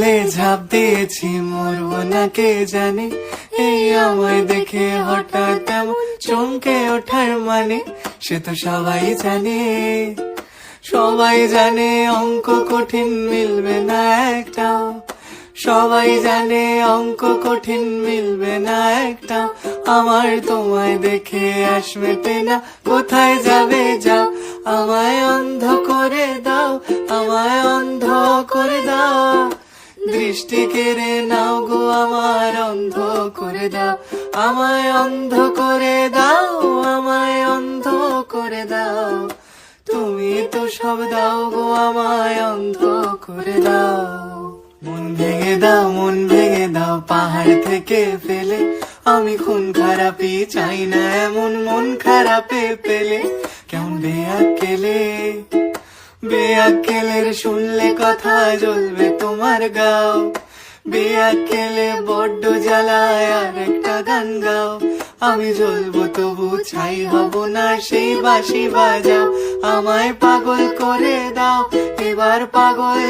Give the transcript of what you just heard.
জলে ঝাঁপ দিয়েছি, মরবো না কে জানে। এই আমায় দেখে হঠাৎ এমন চমকে ওঠার মানে, সে তো সবাই জানে। সবাই জানে অঙ্ক কঠিন, মিলবে না একটাও। সবাই জানে অঙ্ক কঠিন, মিলবে না একটাও। আমার তোমায় দেখে আশ মেটে না, কোথায় যাবে যাও। আমায় অন্ধ করে দাও, আমায় অন্ধ করে দাও। দৃষ্টি কেড়ে নাও গো আমার, অন্ধ করে দাও। আমায় অন্ধ করে দাও, আমায় অন্ধ করে দাও। তুমি তো সব দাও গো, আমায় অন্ধ করে দাও। মন ভেঙে দাও, মন ভেঙে দাও, পাহাড় থেকে ফেলে। আমি খুন খারাপি চাই না, এমন মন খারাপে পেলে কেমন বেয়াক্কেলে। বেয়াক্কেলের শুনলে কথা জ্বলবে তোমার গাও। বেয়াক্কেলে বড্ড জ্বালায়, আর একটা গান গাও। আমি জ্বলবো তবু ছাই হব না, সেই বাঁশি বাজাও। আমায় পাগল করে দাও, এবার পাগল